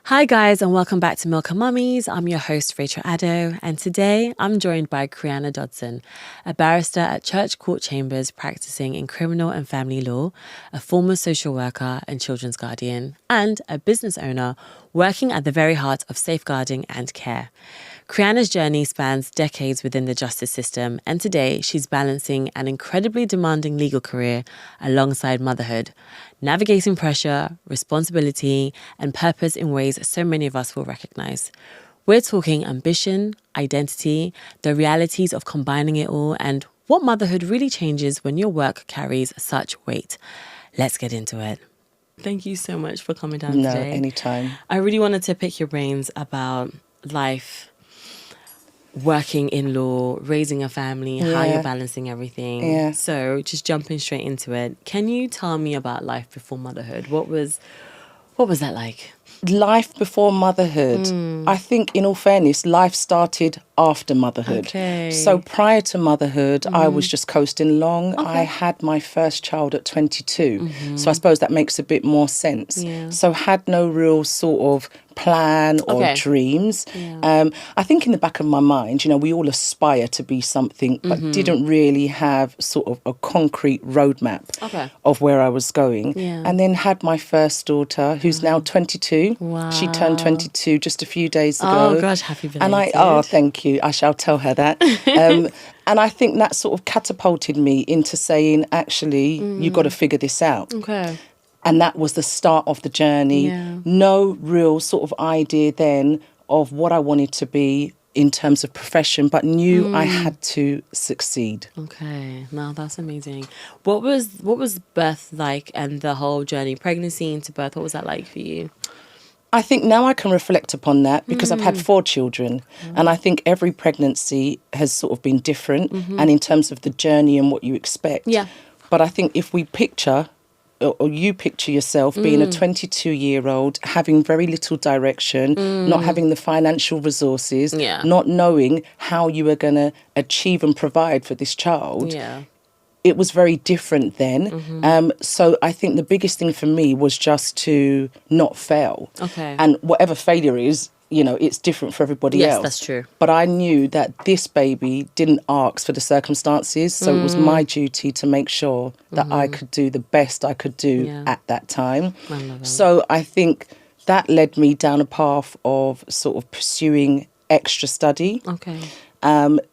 Hi guys and welcome back to Milk Mummies. I'm your host Raychel Addo, and today I'm joined by Creanna Dodson, a barrister at Church Court Chambers practising in criminal and family law, a former social worker and children's guardian, and a business owner working at the very heart of safeguarding and care. Creanna's journey spans decades within the justice system, and today she's balancing an incredibly demanding legal career alongside motherhood, navigating pressure, responsibility, and purpose in ways so many of us will recognize. We're talking ambition, identity, the realities of combining it all, and what motherhood really changes when your work carries such weight. Let's get into it. Thank you so much for coming down today. No, anytime. I really wanted to pick your brains about life, working in law, raising a family, how you're balancing everything. Yeah. So just jumping straight into it, can you tell me about life before motherhood? What was that like? Life before motherhood. I think, in all fairness, life started after motherhood. Okay. So prior to motherhood, I was just coasting along. I had my first child at 22. So I suppose that makes a bit more sense. Yeah. So had no real sort of plan or dreams. Yeah. I think in the back of my mind, we all aspire to be something, but didn't really have sort of a concrete roadmap of where I was going. Yeah. And then had my first daughter, who's now 22. Wow. She turned 22 just a few days ago. Oh gosh, happy belated. And thank you. I shall tell her that. And I think that sort of catapulted me into saying, actually, you've got to figure this out. Okay. And that was the start of the journey. Yeah. No real sort of idea then of what I wanted to be in terms of profession, but knew I had to succeed. Okay, now that's amazing. What was birth like, and the whole journey, pregnancy into birth? What was that like for you? I think now I can reflect upon that because I've had 4 children, and I think every pregnancy has sort of been different, and in terms of the journey and what you expect. Yeah. But I think if we picture, or you picture yourself being a 22-year-old, having very little direction, not having the financial resources, not knowing how you were going to achieve and provide for this child. Yeah. It was very different then. So I think the biggest thing for me was just to not fail. Okay. And whatever failure is, it's different for everybody else. Yes, that's true. But I knew that this baby didn't ask for the circumstances. So it was my duty to make sure that I could do the best I could do at that time. I love it. So I think that led me down a path of sort of pursuing extra study. Okay.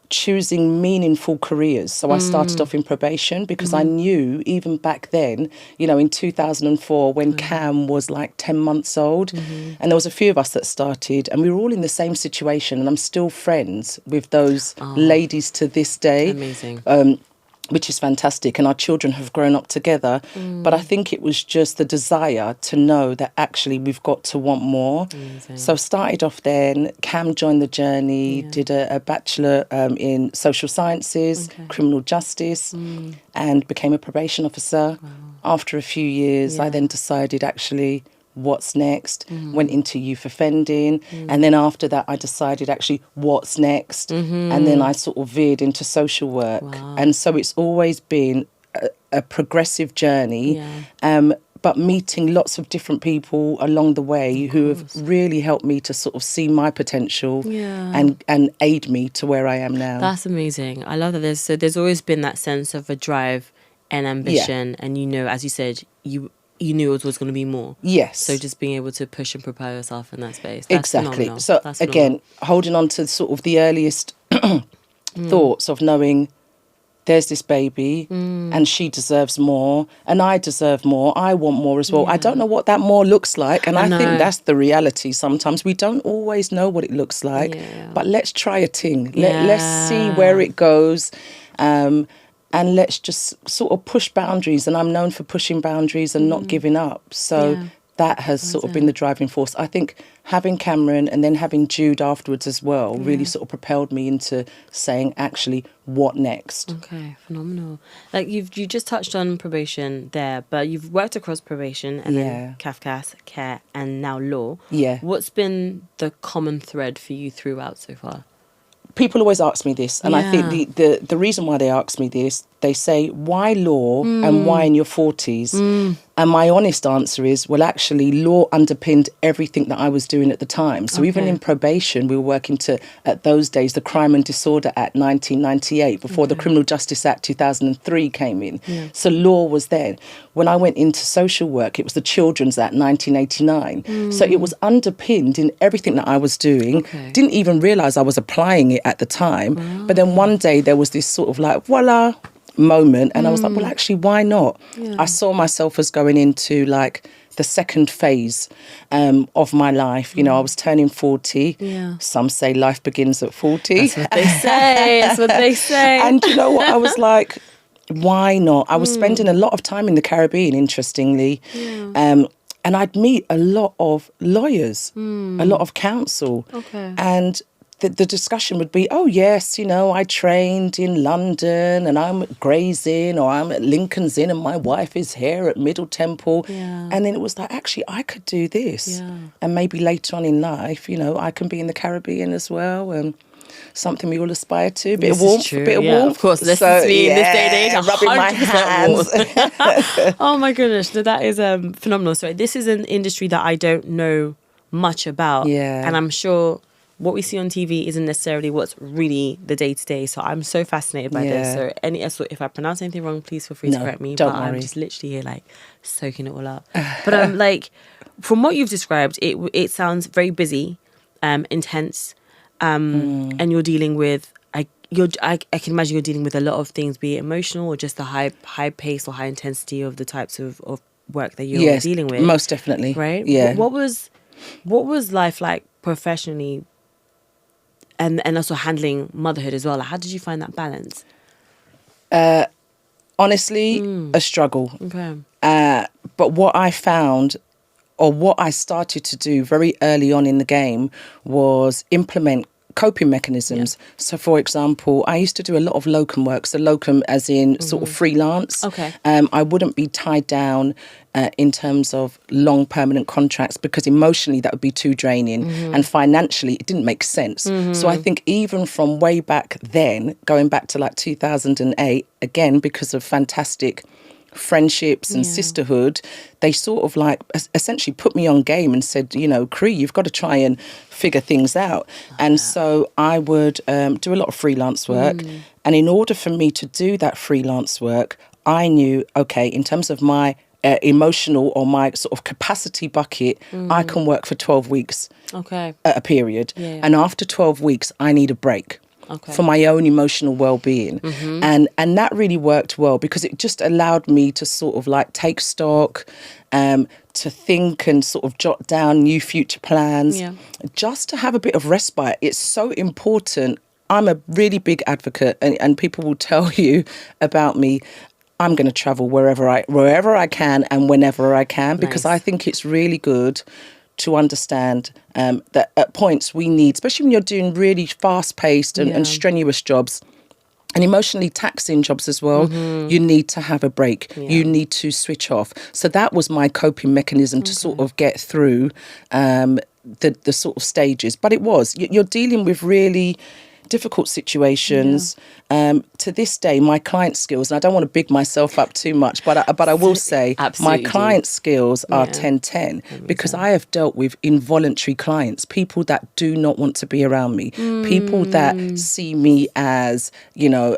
Choosing meaningful careers. So I started off in probation because I knew even back then, in 2004 when Cam was like 10 months old, and there was a few of us that started, and we were all in the same situation, and I'm still friends with those ladies to this day. Amazing. Which is fantastic, and our children have grown up together. But I think it was just the desire to know that actually we've got to want more. Amazing. So started off then, Cam joined the journey, did a bachelor in social sciences, criminal justice, and became a probation officer. Wow. After a few years, I then decided actually, what's next? Went into youth offending, and then after that I decided actually what's next, and then I sort of veered into social work. Wow. And so it's always been a progressive journey, but meeting lots of different people along the way who have really helped me to sort of see my potential and aid me to where I am now. That's amazing. I love that there's always been that sense of a drive and ambition, and as you said, you knew it was going to be more. Yes. So just being able to push and propel yourself in that space. That's exactly. Phenomenal. So that's again, holding on to sort of the earliest thoughts of knowing there's this baby and she deserves more and I deserve more. I want more as well. I don't know what that more looks like. And I think that's the reality sometimes. We don't always know what it looks like. But let's try a thing. Let's see where it goes. And let's just sort of push boundaries. And I'm known for pushing boundaries and not giving up. So that has sort of been the driving force. I think having Cameron and then having Jude afterwards as well really sort of propelled me into saying, actually, what next? Okay, phenomenal. Like you just touched on probation there, but you've worked across probation and then CAFCAS, care, and now law. Yeah. What's been the common thread for you throughout so far? People always ask me this, and I think the reason why they ask me this, they say, why law and why in your 40s? And my honest answer is, well, actually, law underpinned everything that I was doing at the time. So even in probation, we were working to, at those days, the Crime and Disorder Act 1998, before the Criminal Justice Act 2003 came in. So law was there. When I went into social work, it was the Children's Act 1989. So it was underpinned in everything that I was doing. Didn't even realise I was applying it at the time. But then one day there was this sort of like, voila, moment, and I was like, well, actually, why not? I saw myself as going into like the second phase of my life. You know, I was turning 40. Some say life begins at 40. That's what they say. That's what they say. And you know what? I was like, why not? I was spending a lot of time in the Caribbean, interestingly. And I'd meet a lot of lawyers, a lot of counsel. And the discussion would be, oh, yes, you know, I trained in London and I'm at Gray's Inn or I'm at Lincoln's Inn and my wife is here at Middle Temple. And then it was like, actually, I could do this. And maybe later on in life, you know, I can be in the Caribbean as well. And something we all aspire to. Bit of warmth. Of course, this is me in this day and age. Rubbing my hands. Oh my goodness, that is phenomenal. So this is an industry that I don't know much about. And I'm sure what we see on TV isn't necessarily what's really the day-to-day. So I'm so fascinated by this. So if I pronounce anything wrong, please feel free to correct me. Don't but worry. I'm just literally here like soaking it all up. But I'm like, from what you've described, it sounds very busy, intense, and you're dealing with, I can imagine you're dealing with a lot of things, be it emotional or just the high pace or high intensity of the types of work that you're dealing with. Most definitely. Right? Yeah. What was life like professionally? And also handling motherhood as well. Like, how did you find that balance? Honestly, a struggle. But what I found, or what I started to do very early on in the game, was implement coping mechanisms. So, for example, I used to do a lot of locum work. So locum as in sort of freelance. I wouldn't be tied down in terms of long permanent contracts because emotionally that would be too draining and financially it didn't make sense. So I think even from way back then, going back to like 2008, again, because of fantastic friendships and sisterhood, they sort of like essentially put me on game and said, you know, Cree, you've got to try and figure things out. And so I would do a lot of freelance work. And in order for me to do that freelance work, I knew, okay, in terms of my emotional or my sort of capacity bucket, I can work for 12 weeks at a period. And after 12 weeks, I need a break. For my own emotional well-being. And that really worked well because it just allowed me to sort of like take stock, to think and sort of jot down new future plans, just to have a bit of respite. It's so important. I'm a really big advocate and people will tell you about me. I'm going to travel wherever I can and whenever I can because I think it's really good to understand that at points we need, especially when you're doing really fast-paced and strenuous jobs and emotionally taxing jobs as well, you need to have a break. You need to switch off. So that was my coping mechanism to sort of get through the sort of stages. But it was, you're dealing with really difficult situations. To this day, my client skills, and I don't want to big myself up too much, but I will say my client skills are 10-10 because I have dealt with involuntary clients, people that do not want to be around me, people that see me as, you know,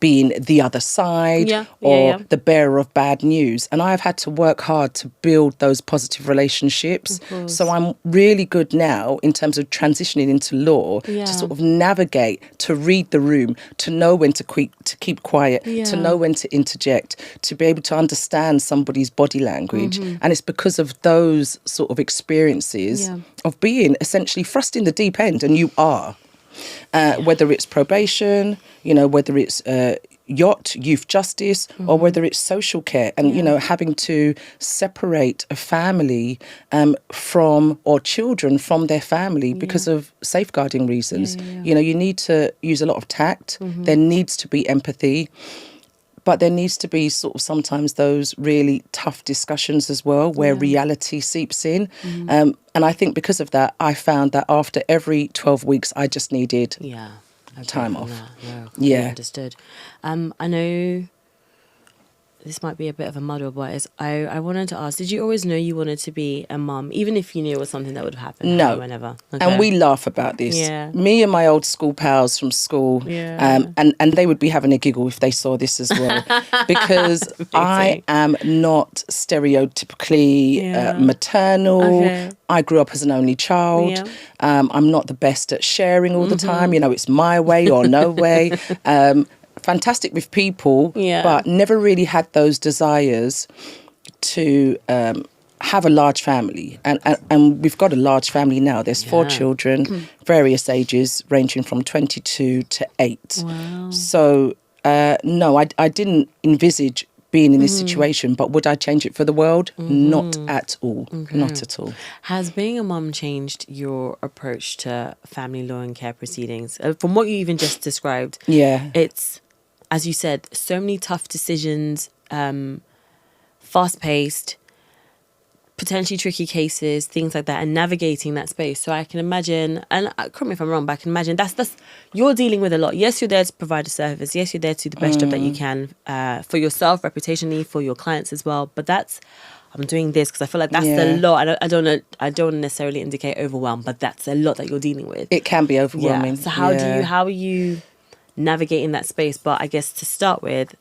being the other side or the bearer of bad news. And I've had to work hard to build those positive relationships. So I'm really good now in terms of transitioning into law to sort of navigate, to read the room, to know when to keep quiet, to know when to interject, to be able to understand somebody's body language. And it's because of those sort of experiences of being essentially thrust in the deep end, and you are. Whether it's probation, you know, whether it's youth justice, or whether it's social care, and you know, having to separate a family from, or children from their family because of safeguarding reasons. You know, you need to use a lot of tact. There needs to be empathy. But there needs to be sort of sometimes those really tough discussions as well where reality seeps in. And I think because of that, I found that after every 12 weeks, I just needed time off. No, Yeah. understood. I know this might be a bit of a muddle, but I wanted to ask, did you always know you wanted to be a mum, even if you knew it was something that would happen? No. Whenever. And we laugh about this. Yeah. Me and my old school pals from school, and they would be having a giggle if they saw this as well, because I am not stereotypically maternal. Okay. I grew up as an only child. Yeah. I'm not the best at sharing all the time. You know, it's my way or no way. Fantastic with people, but never really had those desires to have a large family. And we've got a large family now. There's 4 children, various ages, ranging from 22 to 8. Wow. So, no, I didn't envisage being in this situation, but would I change it for the world? Not at all. Okay. Not at all. Has being a mum changed your approach to family law and care proceedings? From what you even just described, it's, as you said, so many tough decisions, fast-paced, potentially tricky cases, things like that, and navigating that space. So I can imagine, and correct me if I'm wrong, but I can imagine that's you're dealing with a lot. Yes, you're there to provide a service. Yes, you're there to do the best job that you can for yourself, reputationally, for your clients as well. But I'm doing this because I feel like that's a lot. I don't necessarily indicate overwhelm, but that's a lot that you're dealing with. It can be overwhelming. Yeah. So how are you navigating that space? But I guess to start with,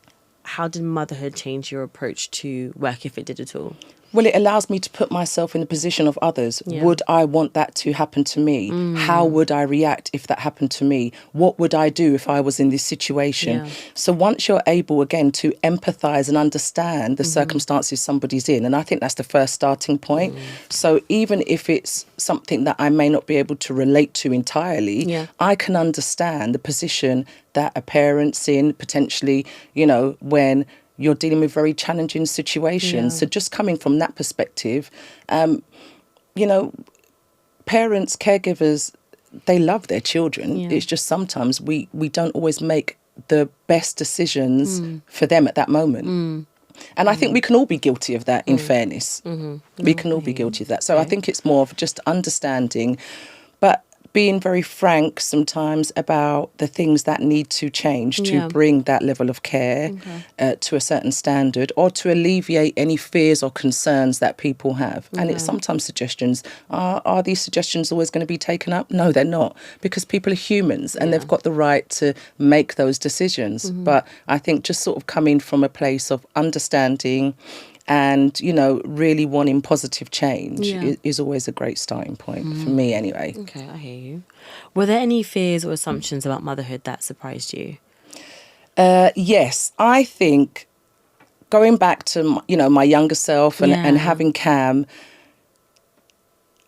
how did motherhood change your approach to work, if it did at all? Well, it allows me to put myself in the position of others. Yeah. Would I want that to happen to me? How would I react if that happened to me? What would I do if I was in this situation? Yeah. So once you're able, again, to empathise and understand the circumstances somebody's in, and I think that's the first starting point. So even if it's something that I may not be able to relate to entirely, I can understand the position that a parent's in, potentially, you know, when you're dealing with very challenging situations. So just coming from that perspective, you know, parents, caregivers, they love their children. Yeah. It's just sometimes we don't always make the best decisions for them at that moment. And I think we can all be guilty of that, in fairness. We can all be guilty of that. So I think it's more of just understanding, but being very frank sometimes about the things that need to change to bring that level of care to a certain standard, or to alleviate any fears or concerns that people have. And it's sometimes suggestions. Are these suggestions always going to be taken up? No, they're not, because people are humans and they've got the right to make those decisions. But I think just sort of coming from a place of understanding and, you know, really wanting positive change is always a great starting point for me anyway. Okay, I hear you. Were there any fears or assumptions about motherhood that surprised you? Yes, I think going back to, you know, my younger self and having Cam,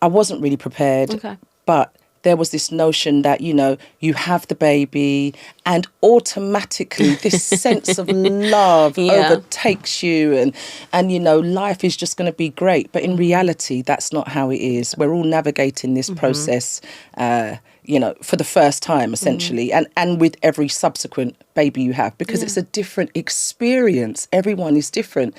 I wasn't really prepared. Okay. But there was this notion that, you know, you have the baby and automatically this sense of love overtakes you and, you know, life is just going to be great. But in reality, that's not how it is. We're all navigating this process, you know, for the first time, essentially, and with every subsequent baby you have, because it's a different experience. Everyone is different.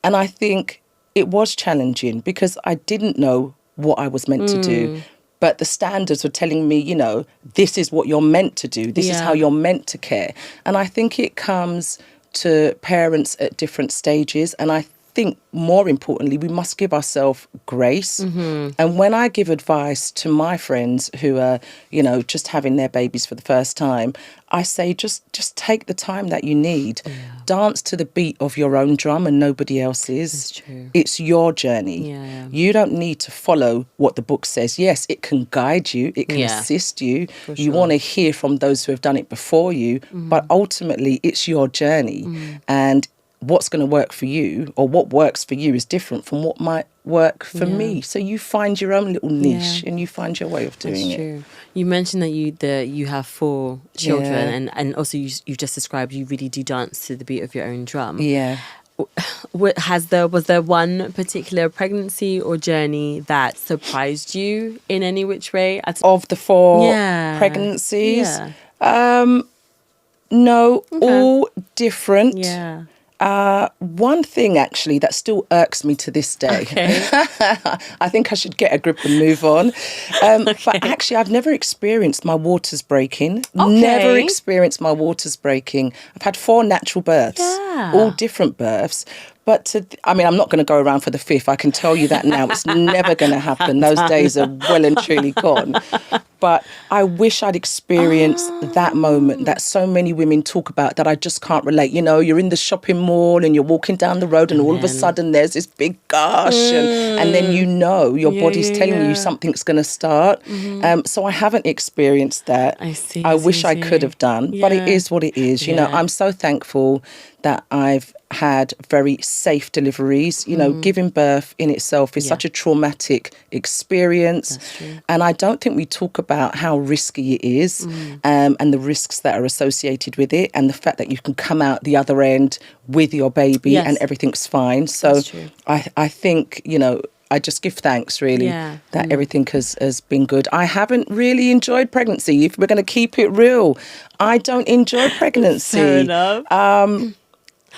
And I think it was challenging because I didn't know what I was meant to do. But the standards were telling me, you know, this is what you're meant to do. This is how you're meant to care. And I think it comes to parents at different stages. And I think more importantly, we must give ourselves grace. And when I give advice to my friends who are, you know, just having their babies for the first time, I say just take the time that you need. Dance to the beat of your own drum and nobody else's. That's true. It's your journey. You don't need to follow what the book says. Yes, it can guide you. It can assist you. You want to hear from those who have done it before you. But ultimately, it's your journey. And what's going to work for you, or what works for you, is different from what might work for me. So you find your own little niche and you find your way of doing it. True. You mentioned that you have 4 children and also you just described you really do dance to the beat of your own drum. Yeah. Was there one particular pregnancy or journey that surprised you in any which way? Of the 4 pregnancies? No, all different. One thing actually that still irks me to this day. Okay. I think I should get a grip and move on. But actually, I've never experienced my waters breaking. Okay. Never experienced my waters breaking. I've had 4 natural births, all different births. But I'm not going to go around for the 5th. I can tell you that now. It's never going to happen. Those days are well and truly gone. But I wish I'd experienced that moment that so many women talk about that I just can't relate. You know, you're in the shopping mall and you're walking down the road and all of a sudden there's this big gush and then you know your body's telling you something's going to start. So I haven't experienced that. I see. I wish I could have done, but it is what it is. You know, I'm so thankful that I've had very safe deliveries. You know, giving birth in itself is such a traumatic experience. That's true. And I don't think we talk about how risky it is and the risks that are associated with it and the fact that you can come out the other end with your baby and everything's fine. So I think, you know, I just give thanks, really, that everything has been good. I haven't really enjoyed pregnancy. If we're going to keep it real, I don't enjoy pregnancy. Fair enough.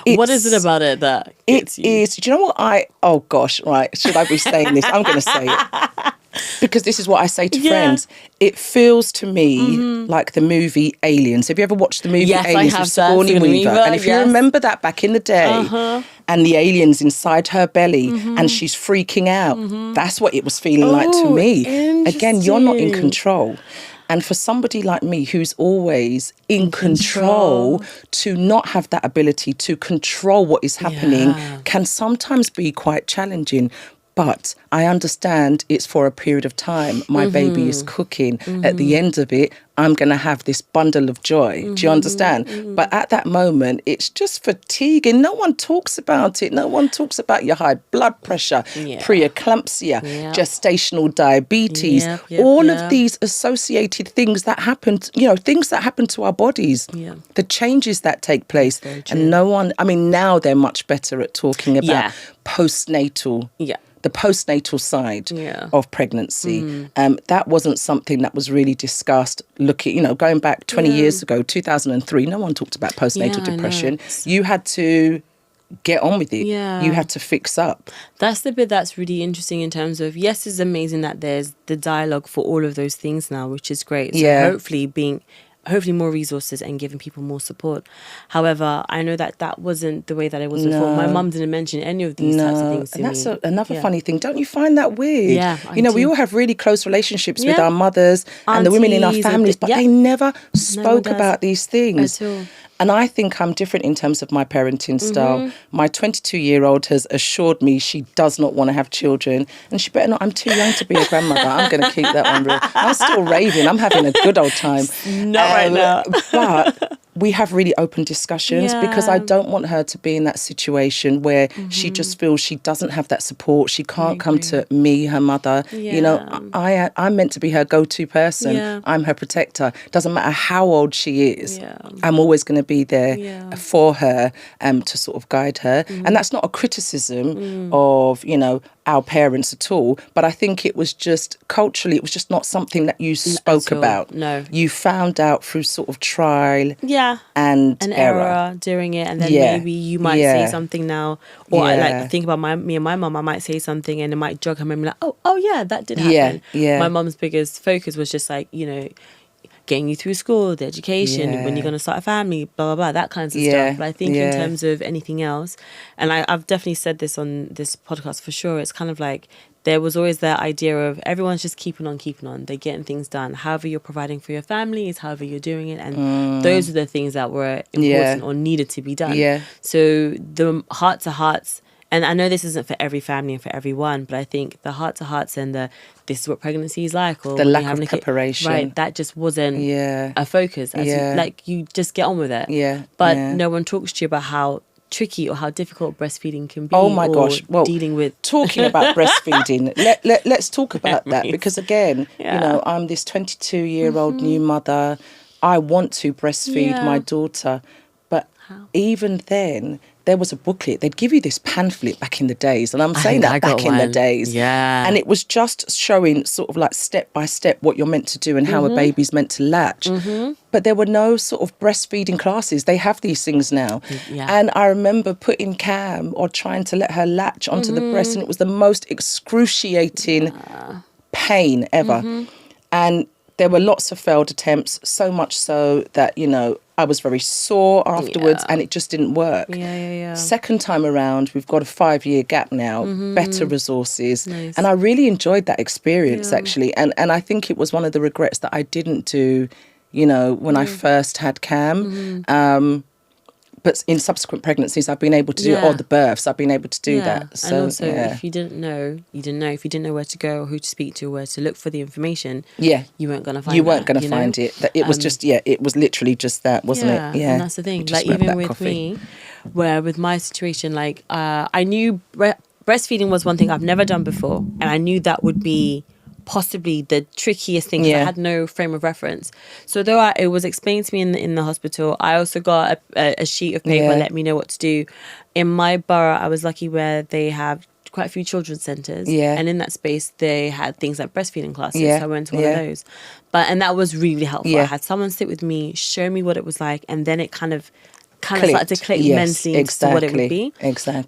What is it about it that gets you? Do you know what oh gosh, right, should I be saying this? I'm going to say it. Because this is what I say to friends. It feels to me like the movie Aliens. Have you ever watched the movie Aliens with Sigourney Weaver? And if you remember that back in the day, and the alien's inside her belly and she's freaking out, that's what it was feeling like to me. Again, you're not in control. And for somebody like me who's always in control, to not have that ability to control what is happening can sometimes be quite challenging. But I understand it's for a period of time. My baby is cooking. At the end of it, I'm going to have this bundle of joy. Do you understand? But at that moment, it's just fatiguing. No one talks about it. No one talks about your high blood pressure, preeclampsia, gestational diabetes, all of these associated things that happen, you know, things that happen to our bodies, the changes that take place. And no one, I mean, now they're much better at talking about postnatal the postnatal side of pregnancy. That wasn't something that was really discussed. Going back 20 years ago, 2003, no one talked about postnatal depression. You had to get on with it. You had to fix up. That's the bit that's really interesting in terms of, yes, it's amazing that there's the dialogue for all of those things now, which is great. So hopefully more resources and giving people more support. However, I know that wasn't the way that it was before. My mum didn't mention any of these types of things to me. And that's another funny thing. Don't you find that weird? Yeah, we all have really close relationships with our mothers and the women in our families, but they never spoke about these things. At all. And I think I'm different in terms of my parenting style. My 22-year-old has assured me she does not want to have children. And she better not. I'm too young to be a grandmother. I'm going to keep that one real. I'm still raving. I'm having a good old time. Not right now. But we have really open discussions because I don't want her to be in that situation where she just feels she doesn't have that support. She can't come to me, her mother. I'm meant to be her go-to person. I'm her protector. Doesn't matter how old she is. I'm always going to be there for her to sort of guide her. And that's not a criticism of, our parents at all. But I think it was just culturally, it was just not something that you spoke about. No. You found out through sort of trial and error during it. And then maybe you might say something now. Or I think about me and my mum, I might say something and it might jog her memory like, oh yeah, that did happen. My mum's biggest focus was just like, getting you through school, the education, when you're going to start a family, blah, blah, blah, that kinds of stuff. But I think in terms of anything else, and I've definitely said this on this podcast for sure, it's kind of like there was always that idea of everyone's just keeping on. They're getting things done. However you're providing for your family is however you're doing it. And those are the things that were important or needed to be done. So the heart-to-hearts, and I know this isn't for every family and for everyone, but I think the heart-to-hearts and this is what pregnancy is like, or the lack of preparation, right? That just wasn't a focus. You just get on with it. But no one talks to you about how tricky or how difficult breastfeeding can be. Oh my gosh! Well, dealing with talking about breastfeeding, let's talk about that because again, I'm this 22-year-old new mother. I want to breastfeed my daughter, but even then, there was a booklet. They'd give you this pamphlet back in the days. And I'm saying that back in the days. Yeah. And it was just showing sort of like step by step what you're meant to do and how a baby's meant to latch. But there were no sort of breastfeeding classes. They have these things now. Yeah. And I remember putting Cam or trying to let her latch onto the breast, and it was the most excruciating pain ever. And there were lots of failed attempts, so much so that, you know, I was very sore afterwards and it just didn't work. Second time around, we've got a 5-year gap now, better resources. Nice. And I really enjoyed that experience, actually. And I think it was one of the regrets that I didn't do, you know, when I first had Cam. But in subsequent pregnancies, I've been able to do it, or the births, I've been able to do that. So, and also, if you didn't know, you didn't know. If you didn't know where to go, or who to speak to, where to look for the information, you weren't going to find it. You weren't going to find it. It was just, it was literally just that, wasn't it? Yeah, and that's the thing. Like, even with me, where with my situation, like, I knew breastfeeding was one thing I've never done before. And I knew that would be possibly the trickiest thing. I had no frame of reference. So though it was explained to me in the hospital, I also got a sheet of paper let me know what to do. In my borough, I was lucky where they have quite a few children's centres. And in that space, they had things like breastfeeding classes. So I went to one of those. And that was really helpful. I had someone sit with me, show me what it was like, and then it kind of started to click mentally into what it would be.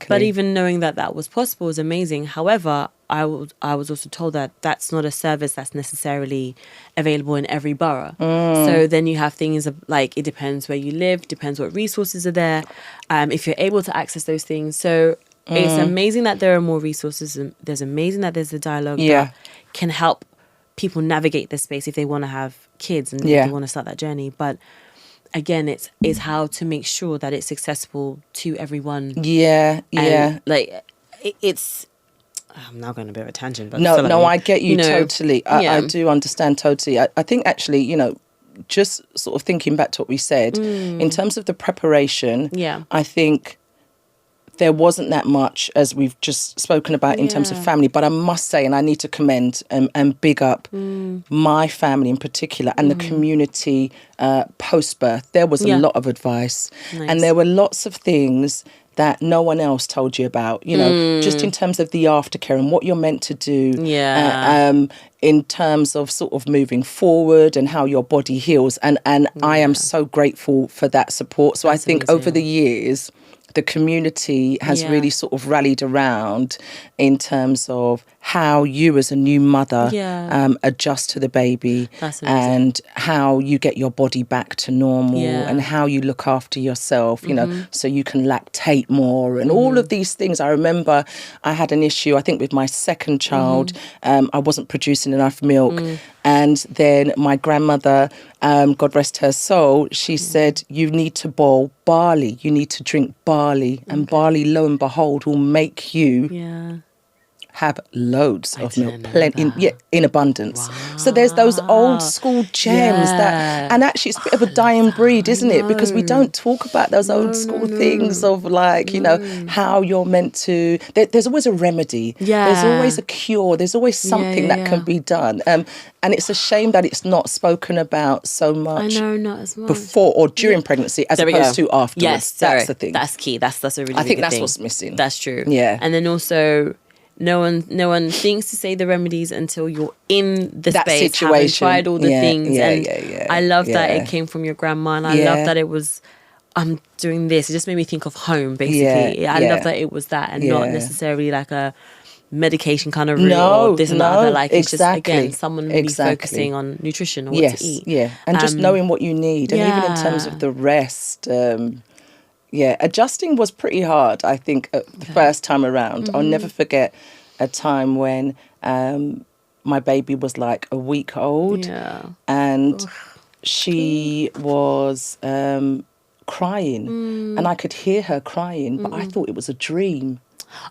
But even knowing that was possible was amazing. However, I was also told that that's not a service that's necessarily available in every borough. So then you have things like, it depends where you live, depends what resources are there, if you're able to access those things. So it's amazing that there are more resources, and there's amazing that there's a dialogue that can help people navigate this space if they want to have kids and if they want to start that journey. But again, it's how to make sure that it's accessible to everyone. And, like, it's... I'm now going a bit of a tangent. But No, I get you, totally. I do understand totally. I think actually, you know, just sort of thinking back to what we said, in terms of the preparation, I think there wasn't that much, as we've just spoken about, in terms of family. But I must say, and I need to commend and big up my family in particular and the community post-birth. There was a lot of advice. And there were lots of things that no one else told you about, you know, just in terms of the aftercare and what you're meant to do, in terms of sort of moving forward and how your body heals. And I am so grateful for that support. So I think over the years, the community has really sort of rallied around in terms of how you as a new mother adjust to the baby and how you get your body back to normal and how you look after yourself, you know, so you can lactate more and all of these things. I remember I had an issue, I think, with my second child. I wasn't producing enough milk. And then my grandmother, God rest her soul, she said, you need to boil barley. You need to drink barley. And barley, lo and behold, will make you have loads of milk, plenty, in abundance. Wow. So there's those old school gems that, and actually it's a bit of a dying breed, isn't it? Because we don't talk about those old school things of like, you know, how you're meant to, there's always a remedy. There's always a cure. There's always something that can be done. And it's a shame that it's not spoken about so much. I know, not as much. Before or during pregnancy as opposed to afterwards. Yes, that's the thing. That's key. That's a really, I think that's thing. what's missing. That's true. Yeah. And then also, no one thinks to say the remedies until you're in the space, situation. Having tried all the things. I love that it came from your grandma, and I love that it was, I'm doing this. It just made me think of home, basically. I love that it was that, and not necessarily like a medication kind of route or this and that. Like, it's just, again, someone really focusing on nutrition or what to eat. And just knowing what you need. And even in terms of the rest, adjusting was pretty hard, I think, the first time around. I'll never forget a time when my baby was like a week old and she was crying and I could hear her crying, but I thought it was a dream.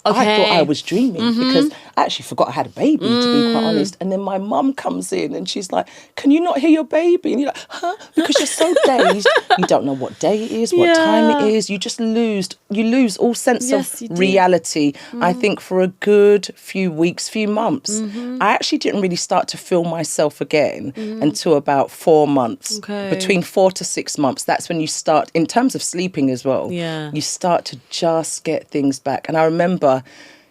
I thought I Okay. was dreaming because I actually forgot I had a baby, to be quite honest. And then my mum comes in and she's like, can you not hear your baby? And you're like, huh? Because you're so dazed. You don't know what day it is, what time it Yeah. is. You just lose all sense Yes, you of do. reality. I think for a good few weeks, few months, I actually didn't really start to feel myself again until about 4 months. Okay. Between 4 to 6 months, that's when you start, in terms of sleeping as well, Yeah. you start to just get things back. And I remember,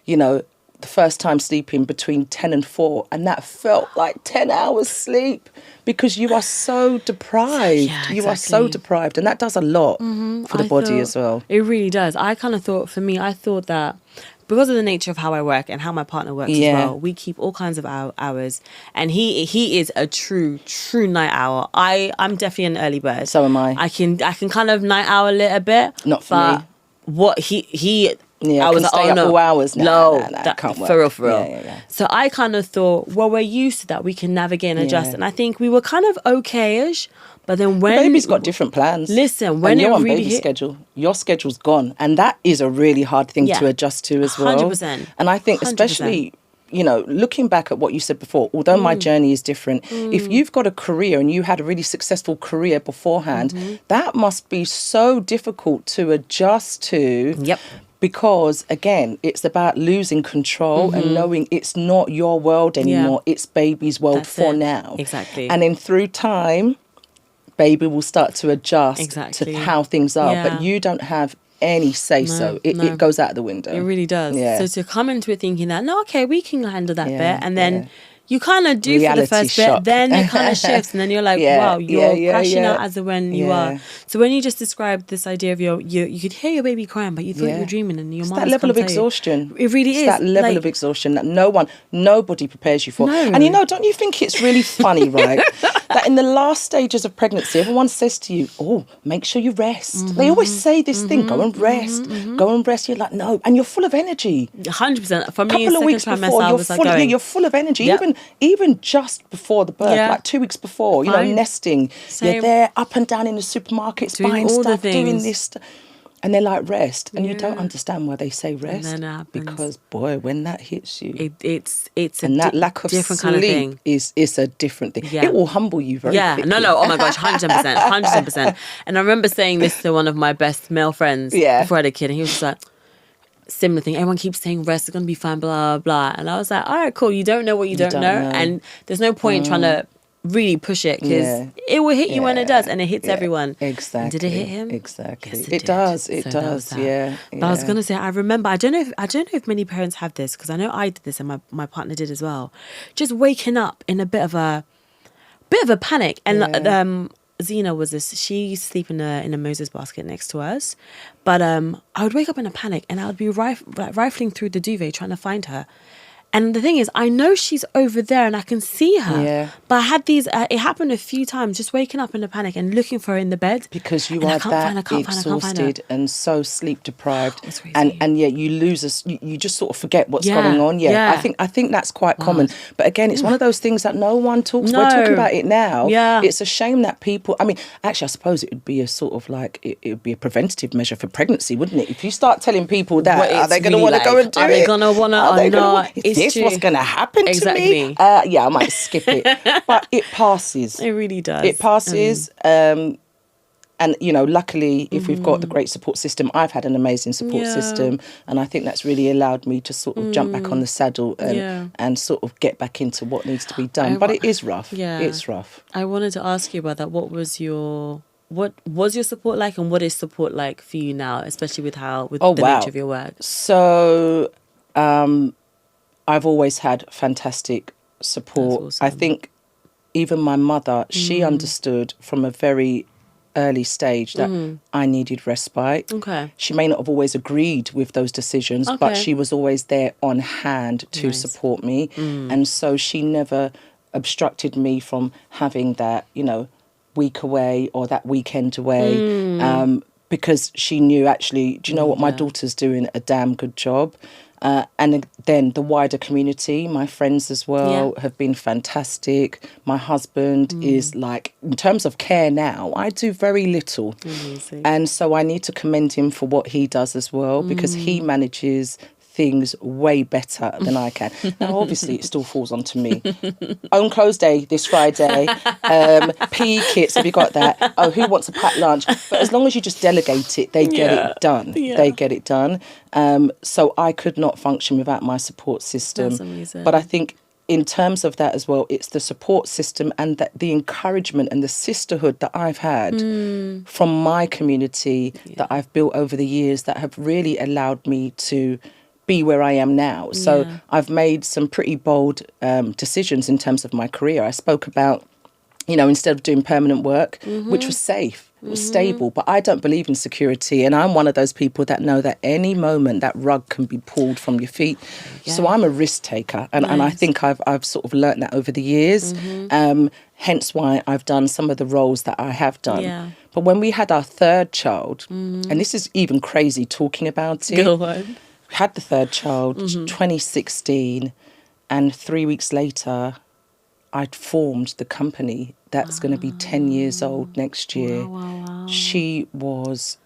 you know, the first time sleeping between 10 and 4, and that felt like 10 hours sleep because you are so deprived. Yeah, You are so exactly. deprived, and that does a lot for the body thought- as well. It really does. I kind of thought, for me, I thought that because of the nature of how I work and how my partner works as Yeah. well, we keep all kinds of hours. And he is a true night owl. I'm definitely an early bird. So am I. I can kind of night owl a little bit. Not for but me. What he Yeah, I was can like, stay oh up no, all hours. Nah, no, nah, that can't for work. real. Yeah. So I kind of thought, well, we're used to that. We can navigate and adjust. Yeah. And I think we were kind of okay-ish. But then when Baby's got different plans. Listen, when and you're it on really baby hit- schedule, your schedule's gone, and that is a really hard thing Yeah. to adjust to as well. 100%. And I think 100%. especially, you know, looking back at what you said before, although my journey is different, if you've got a career and you had a really successful career beforehand, that must be so difficult to adjust to. Yep. Because again, it's about losing control and knowing it's not your world anymore. It's baby's world That's for it. now. Exactly. And then through time, baby will start to adjust Exactly. to how things are. Yeah. But you don't have any say so. It goes out the window. It really does. Yeah. So to come into it thinking that, no, okay, we can handle that Yeah, bit. And then yeah. you kind of do Reality for the first shock. bit, then it kind of shifts. And then you're like, Yeah, wow, you're yeah, crashing yeah. out as of when you Yeah. are. So when you just described this idea of you could hear your baby crying, but you thought you Yeah. were dreaming and your It's mom that level of exhaustion. It really It's is. that level Like, of exhaustion that nobody prepares you for. No. And you know, don't you think it's really funny, right? That in the last stages of pregnancy, everyone says to you, oh, make sure you rest. They always say this thing, go and rest, go and rest. You're like, no. And you're full of energy. 100%. For me, Couple of second weeks trimester, before, I you're was full. like going, You're full of energy. Yep. Even just before the birth, Yeah. like 2 weeks before, you Fine. know, nesting. Same. You're there, up and down in the supermarkets, Doing buying all the stuff, doing things. this. And they're like, rest, and you Yeah. don't understand why they say rest. then it happens. Because boy, when that hits you, it's a and that lack of different sleep kind of thing. is a different thing. Yeah. It will humble you very quickly. No, oh my gosh, 100%, 100%. And I remember saying this to one of my best male friends Yeah. before I had a kid, and he was just like, similar thing. Everyone keeps saying rest, it's gonna be fine, blah blah. And I was like, all right, cool. You don't know what you don't know, and there's no point trying to really push it because Yeah. it will hit you when it Yeah. does, and it hits Yeah. everyone. Exactly. And did it hit him? Exactly. Yes, it did. does. It So that was does. that. Yeah. But I was gonna say, I remember. I don't know if many parents have this because I know I did this, and my partner did as well. Just waking up in a bit of a panic, and Yeah. Zena was this. She used to sleep in a Moses basket next to us, but I would wake up in a panic, and I would be rifling through the duvet trying to find her. And the thing is, I know she's over there and I can see her. Yeah. But I had these, it happened a few times, just waking up in a panic and looking for her in the bed. Because you And I are can't that find her, can't find her, can't find her. exhausted and so sleep deprived, It's crazy. and yet you lose you just sort of forget what's Yeah, going on. yeah. I think that's quite common. But again, it's one of those things that no one talks. We're No. talking about it now. Yeah. It's a shame that people. I mean, actually, I suppose it would be a sort of like it would be a preventative measure for pregnancy, wouldn't it? If you start telling people that, What are it's they going to really want to go like? and do Are it? they gonna wanna Are or they gonna not? want- Is It's this true. what's going to happen to Exactly. me? Yeah, I might skip it, but it passes. It really does. It passes. And, you know, luckily, if we've got the great support system, I've had an amazing support Yeah. system. And I think that's really allowed me to sort of jump back on the saddle and sort of get back into what needs to be done. But it is rough. Yeah. It's rough. I wanted to ask you about that. What was your support like, and what is support like for you now, especially with the nature of your work? So I've always had fantastic support. That's awesome. I think even my mother, she understood from a very early stage that I needed respite. Okay. She may not have always agreed with those decisions, but Okay. she was always there on hand to Nice. support me. And so she never obstructed me from having that, you know, week away or that weekend away. Because she knew actually, do you know what, my daughter's doing a damn good job. And then the wider community, my friends as well, have been fantastic. My husband is like, in terms of care now, I do very little. Amazing. And so I need to commend him for what he does as well, because he manages things way better than I can. Now, obviously, it still falls onto me. Own clothes day this Friday. PE kits, have you got that? Oh, who wants a packed lunch? But as long as you just delegate it, they get it done. Yeah. They get it done. So I could not function without my support system. That's amazing. But I think in terms of that as well, it's the support system and the encouragement and the sisterhood that I've had from my community that I've built over the years that have really allowed me to be where I am now. So I've made some pretty bold decisions in terms of my career. I spoke about, instead of doing permanent work, which was safe, it was stable, but I don't believe in security. And I'm one of those people that know that any moment that rug can be pulled from your feet. Yeah. So I'm a risk taker. And I think I've sort of learnt that over the years. Hence why I've done some of the roles that I have done. Yeah. But when we had our third child, and this is even crazy talking about it. Go on. We had the third child, 2016, and 3 weeks later, I'd formed the company that's going to be 10 years old next year. Wow. She was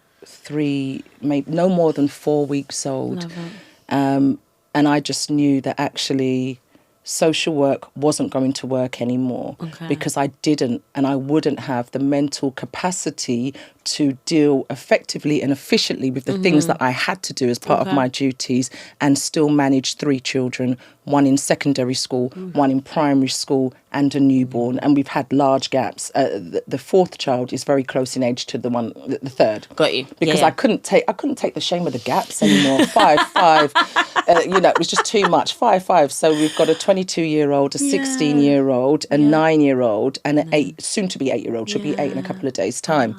maybe no more than 4 weeks old. Love it. And I just knew that actually social work wasn't going to work anymore because I didn't and I wouldn't have the mental capacity to deal effectively and efficiently with the things that I had to do as part of my duties and still manage 3 children, one in secondary school, one in primary school and a newborn. And we've had large gaps. The fourth child is very close in age to the third. Got you. Because I couldn't take the shame of the gaps anymore. 5. It was just too much. 5. So we've got a 22-year-old, a 16-year-old, a 9-year-old, and an soon to be 8-year-old. She'll be 8 in a couple of days' time.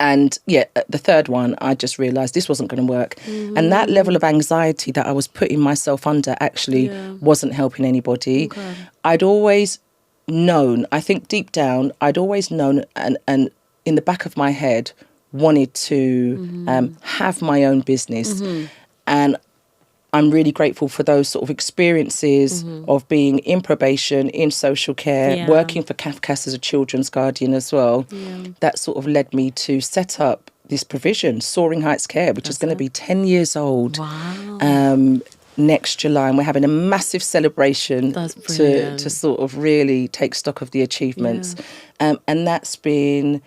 And the third one, I just realised this wasn't going to work. And that level of anxiety that I was putting myself under actually wasn't helping anybody. Okay. I'd always known, I think deep down, I'd always known and in the back of my head wanted to have my own business. And I'm really grateful for those sort of experiences of being in probation, in social care, working for CAFCAS as a children's guardian as well. Yeah. That sort of led me to set up this provision, Soaring Heights Care, which is going to be 10 years old next July. And we're having a massive celebration to sort of really take stock of the achievements. Yeah. And that's been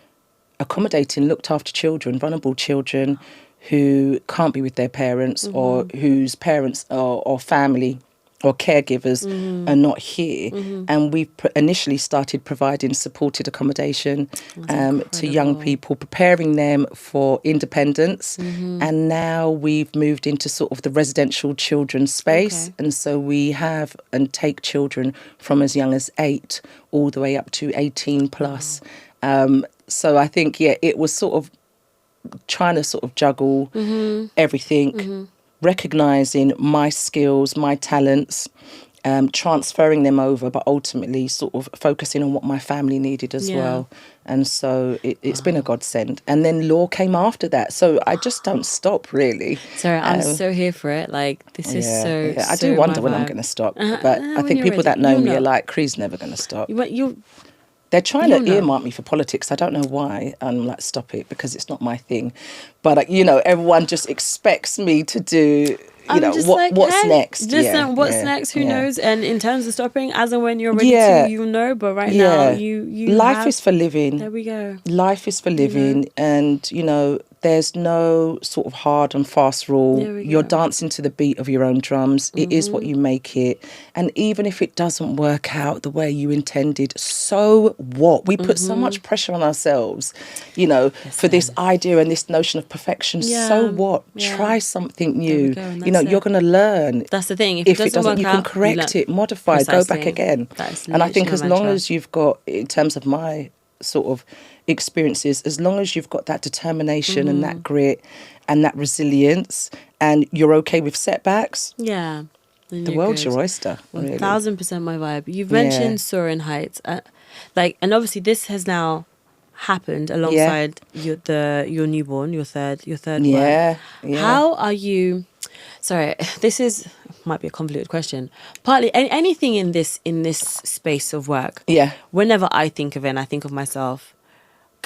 accommodating, looked after children, vulnerable children, who can't be with their parents or whose parents or family or caregivers are not here. And we've initially started providing supported accommodation to young people, preparing them for independence. And now we've moved into sort of the residential children's space. And so we have and take children from as young as 8 all the way up to 18 plus. So I think, it was sort of trying to sort of juggle everything, recognising my skills, my talents, transferring them over, but ultimately sort of focusing on what my family needed as well. And so it's been a godsend. And then law came after that. So I just don't stop, really. Sorry, I'm so here for it. Like, this is so... Yeah. I do wonder when I'm going to stop. But I think people that know me are like, Cree's never going to stop. They're trying to earmark me for politics. I don't know why. I'm like, stop it, because it's not my thing. But, everyone just expects me to do, what's next. What's next? Who knows? And in terms of stopping, as and when you're ready to, you'll know. But right now, you Life is for living. There we go. Life is for living. And, there's no sort of hard and fast rule. You're dancing to the beat of your own drums. It is what you make it. And even if it doesn't work out the way you intended, so what? We put so much pressure on ourselves, for this idea and this notion of perfection. So what? Try something new. You're going to learn. That's the thing. If it doesn't, you can correct it, modify, go back again. And I think as long as you've got, in terms of my sort of experiences, as long as you've got that determination and that grit and that resilience and you're okay with setbacks, the world's your oyster. 1,000% my vibe. You've mentioned Soaring Heights, and obviously this has now happened alongside your newborn, your third one. How are you? Sorry, this might be a convoluted question. Partly anything in this space of work. Whenever I think of it, and I think of myself,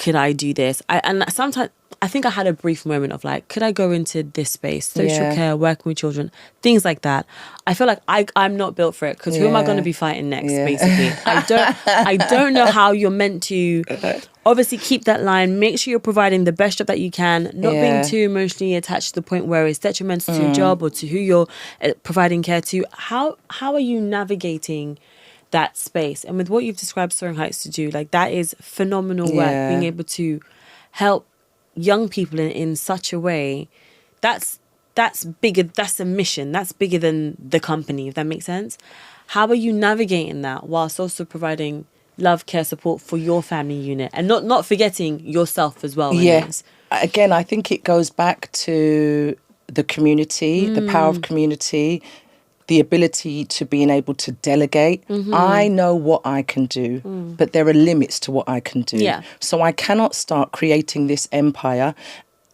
could I do this? And sometimes I think I had a brief moment of like, could I go into this space, social care, working with children, things like that. I feel like I'm not built for it, because who am I going to be fighting next? Basically, I don't know how you're meant to obviously keep that line, make sure you're providing the best job that you can, not being too emotionally attached to the point where it's detrimental to your job or to who you're providing care to. How are you navigating that space? And with what you've described Soaring Heights to do, like, that is phenomenal work, being able to help young people in such a way. That's bigger, that's a mission, that's bigger than the company, if that makes sense. How are you navigating that whilst also providing love, care, support for your family unit, and not forgetting yourself as well? Yes. Again, I think it goes back to the community, the power of community, the ability to being able to delegate. I know what I can do, but there are limits to what I can do. Yeah. So I cannot start creating this empire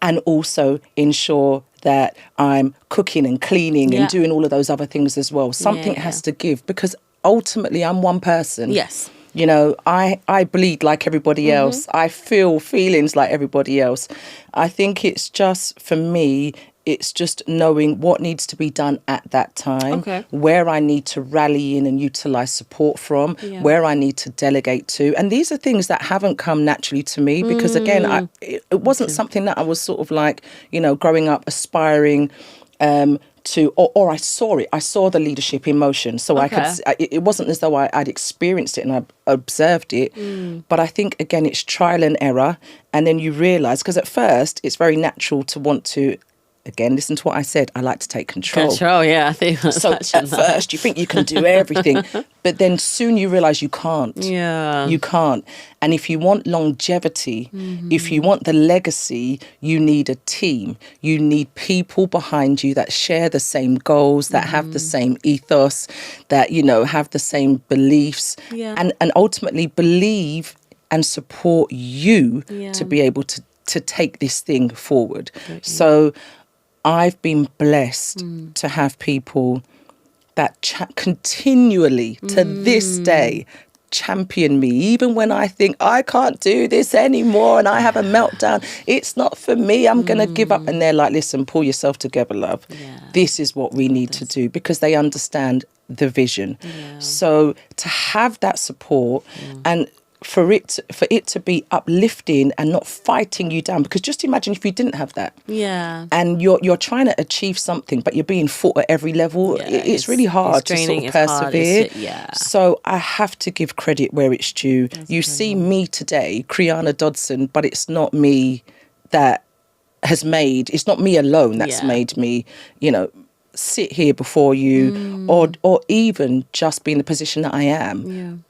and also ensure that I'm cooking and cleaning and doing all of those other things as well. Something has to give, because ultimately I'm one person. Yes. You know, I bleed like everybody else. I feel feelings like everybody else. I think it's just, for me, it's just knowing what needs to be done at that time, where I need to rally in and utilise support from, where I need to delegate to. And these are things that haven't come naturally to me, because, again, it wasn't something that I was sort of like, you know, growing up aspiring to, or I saw it. I saw the leadership in motion. So I could, it wasn't as though I'd experienced it and I observed it. But I think, again, it's trial and error. And then you realise, because at first it's very natural to want to, again, listen to what I said, I like to take control. I think that's so at first you think you can do everything, but then soon you realise you can't. You can't. And if you want longevity, if you want the legacy, you need a team. You need people behind you that share the same goals, that have the same ethos, that, you know, have the same beliefs, and ultimately believe and support you to be able to take this thing forward. So I've been blessed to have people that continually, to this day, champion me, even when I think I can't do this anymore and I have a meltdown. It's not for me. I'm going to give up. And they're like, listen, pull yourself together, love. This is what we need to do, because they understand the vision. So to have that support and for it to be uplifting and not fighting you down, because just imagine if you didn't have that, and you're trying to achieve something but you're being fought at every level, it's really hard to sort of persevere. So I have to give credit where it's due. You see me today, Creanna Dodson, but it's not me that has made, it's not me alone that's made me, you know, sit here before you, or even just be in the position that I am.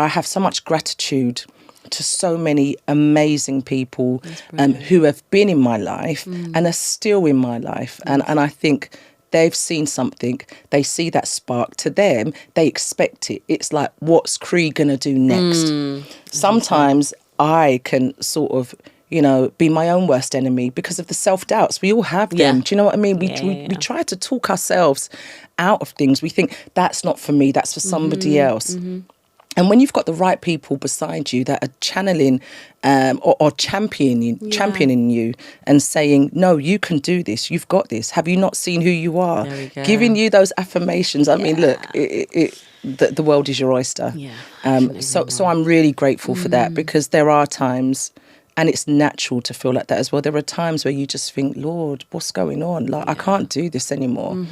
I have so much gratitude to so many amazing people who have been in my life and are still in my life. And I think they've seen something, they see that spark. To them, they expect it. It's like, what's Cree going to do next? Sometimes I can sort of, you know, be my own worst enemy because of the self-doubts. We all have them. Do you know what I mean? We try to talk ourselves out of things. We think, that's not for me, that's for somebody else. And when you've got the right people beside you that are channeling or championing you and saying, no, you can do this, you've got this. Have you not seen who you are? Giving you those affirmations. I mean, look, the world is your oyster. So I'm really grateful for that, because there are times, and it's natural to feel like that as well. There are times where you just think, Lord, what's going on? Like, I can't do this anymore.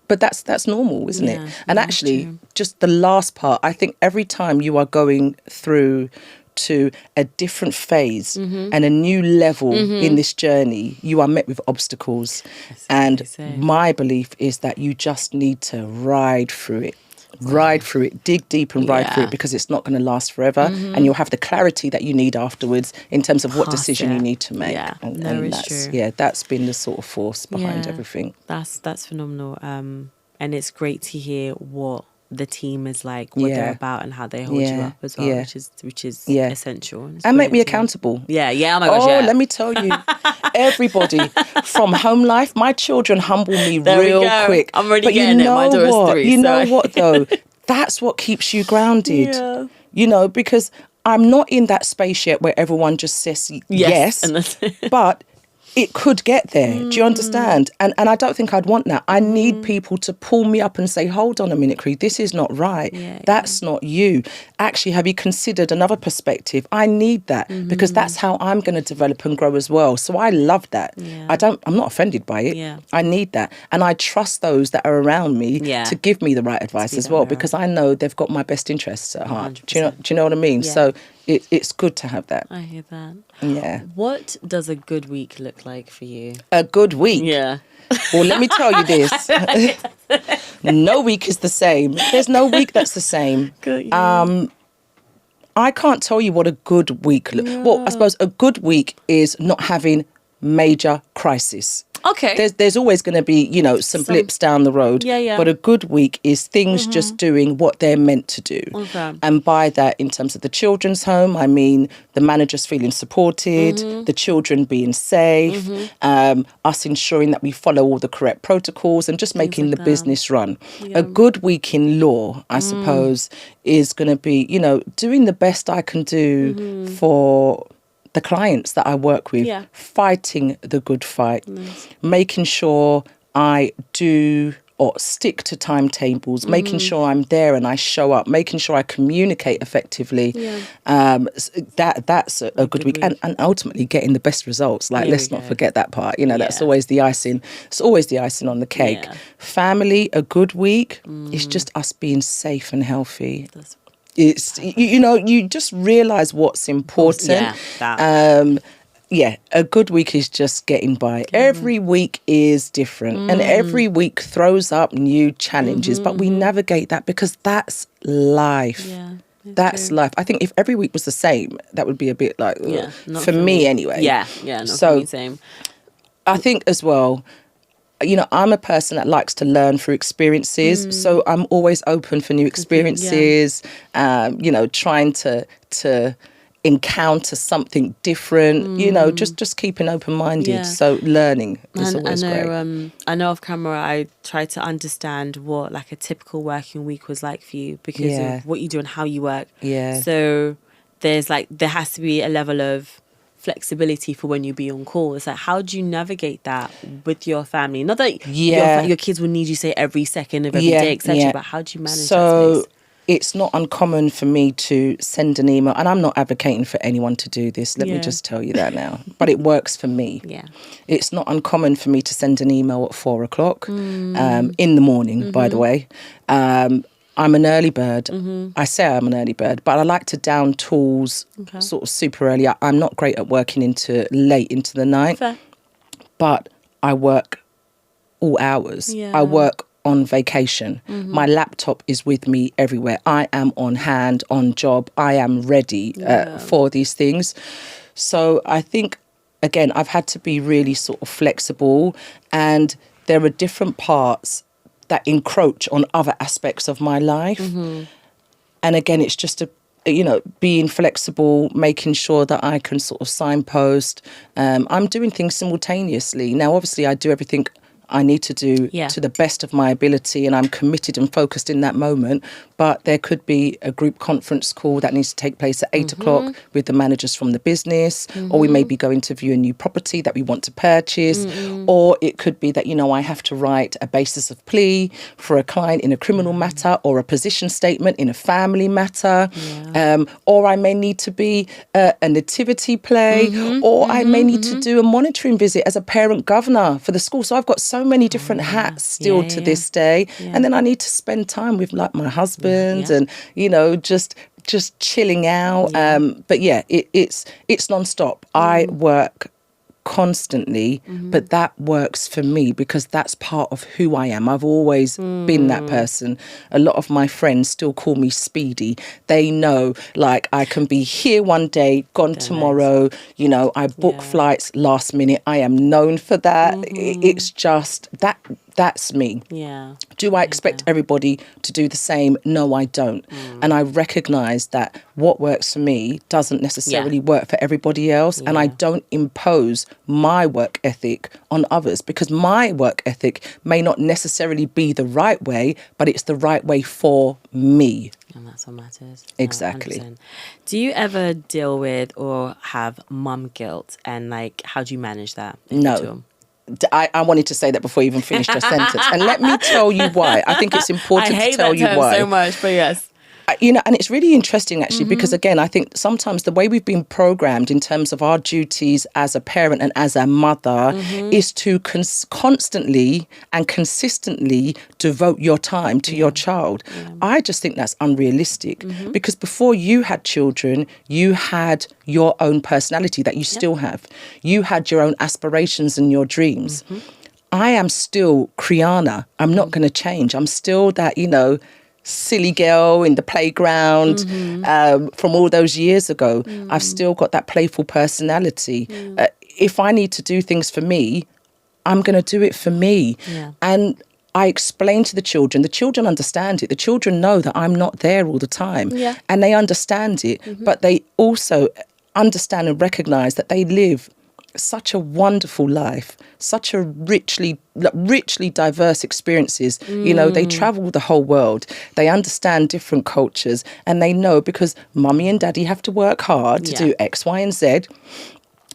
But that's normal, isn't it? And actually, just the last part, I think every time you are going through to a different phase and a new level in this journey, you are met with obstacles. And my belief is that you just need to ride through it. Ride through it, dig deep and ride through it, because it's not going to last forever, and you'll have the clarity that you need afterwards in terms of what decision you need to make. And that's true. That's been the sort of force behind everything. That's phenomenal. And it's great to hear what the team is like, what they're about, and how they hold you up as well, which is essential. And make me accountable. Oh my gosh, let me tell you, everybody from home life, my children humble me real quick. I'm already getting it. My daughter's 3. You know what though? That's what keeps you grounded. You know, because I'm not in that space yet where everyone just says yes, And that's but it could get there. Do you understand? And I don't think I'd want that. I need people to pull me up and say, hold on a minute, Cree, this is not right. That's not you. Actually, have you considered another perspective? I need that because that's how I'm going to develop and grow as well. So I love that. I'm not offended by it. I need that. And I trust those that are around me to give me the right advice as well, because I know they've got my best interests at heart. Do you know what I mean? So it's good to have that. I hear that. Yeah. What does a good week look like for you? A good week? Yeah. Well, let me tell you this. No week is the same. There's no week that's the same. Good, yeah. I can't tell you what a good week looks. Well, I suppose a good week is not having major crisis. Okay. There's always going to be, some blips down the road. Yeah. But a good week is things just doing what they're meant to do. Okay. And by that, in terms of the children's home, I mean the managers feeling supported, the children being safe, us ensuring that we follow all the correct protocols and just making the business run. Yeah. A good week in law, I suppose, is going to be, doing the best I can do for the clients that I work with, fighting the good fight, making sure I do or stick to timetables, making sure I'm there and I show up, making sure I communicate effectively. That's a good week. And ultimately getting the best results. Like, let's not forget that part. That's always the icing. It's always the icing on the cake. Yeah. Family, a good week is just us being safe and healthy. It's, you just realise what's important. A good week is just getting by. Every week is different and every week throws up new challenges, but we navigate that because that's life. That's true. Life. I think if every week was the same, that would be a bit like, for me anyway. Not for me, same. I think as well, I'm a person that likes to learn through experiences. So I'm always open for new experiences, trying to encounter something different, just keeping open-minded. Yeah. So learning is always great. I know off camera, I try to understand what like a typical working week was like for you because of what you do and how you work. Yeah. So there has to be a level of flexibility for when you be on call. It's like, how do you navigate that with your family? Not that your kids will need you say every second of every day, etc. But how do you manage that space? It's not uncommon for me to send an email, and I'm not advocating for anyone to do this. Let me just tell you that now. But it works for me. Yeah, it's not uncommon for me to send an email at 4 o'clock in the morning. By the way, I'm an early bird. I say I'm an early bird, but I like to down tools sort of super early. I'm not great at working late into the night. Fair. But I work all hours. Yeah. I work on vacation. My laptop is with me everywhere. I am on hand, on job. I am ready for these things. So I think, again, I've had to be really sort of flexible, and there are different parts that encroach on other aspects of my life. And again, it's just being flexible, making sure that I can sort of signpost. I'm doing things simultaneously. Now, obviously, I do everything I need to do to the best of my ability, and I'm committed and focused in that moment. But there could be a group conference call that needs to take place at 8 o'clock with the managers from the business, or we may be going to view a new property that we want to purchase, or it could be that, I have to write a basis of plea for a client in a criminal matter, or a position statement in a family matter, or I may need to be a nativity play, or I may need to do a monitoring visit as a parent governor for the school. So I've got so many different hats still to this day. And then I need to spend time with like my husband and, just chilling out. But it's nonstop. I work constantly, but that works for me because that's part of who I am. I've always been that person. A lot of my friends still call me Speedy. They know, like, I can be here one day, gone tomorrow. I book flights last minute. I am known for that. It's just That's me. Yeah. Do I expect everybody to do the same? No, I don't. And I recognise that what works for me doesn't necessarily work for everybody else. And I don't impose my work ethic on others, because my work ethic may not necessarily be the right way, but it's the right way for me. And that's what matters. Exactly. 100%. Do you ever deal with or have mum guilt, and like how do you manage that? No. I wanted to say that before you even finished your sentence. And let me tell you why. I think it's important to tell you why. So much, but yes. And it's really interesting, actually, because, again, I think sometimes the way we've been programmed in terms of our duties as a parent and as a mother is to constantly and consistently devote your time to your child. I just think that's unrealistic, because before you had children, you had your own personality that you still have. You had your own aspirations and your dreams. I am still Creanna. I'm not going to change. I'm still that, silly girl in the playground from all those years ago. I've still got that playful personality. If I need to do things for me, I'm going to do it for me. And I explain to the children understand it. The children know that I'm not there all the time, and they understand it, but they also understand and recognise that they live such a wonderful life, such a richly diverse experiences. They travel the whole world. They understand different cultures, and they know, because mummy and daddy have to work hard to do X, Y, and Z.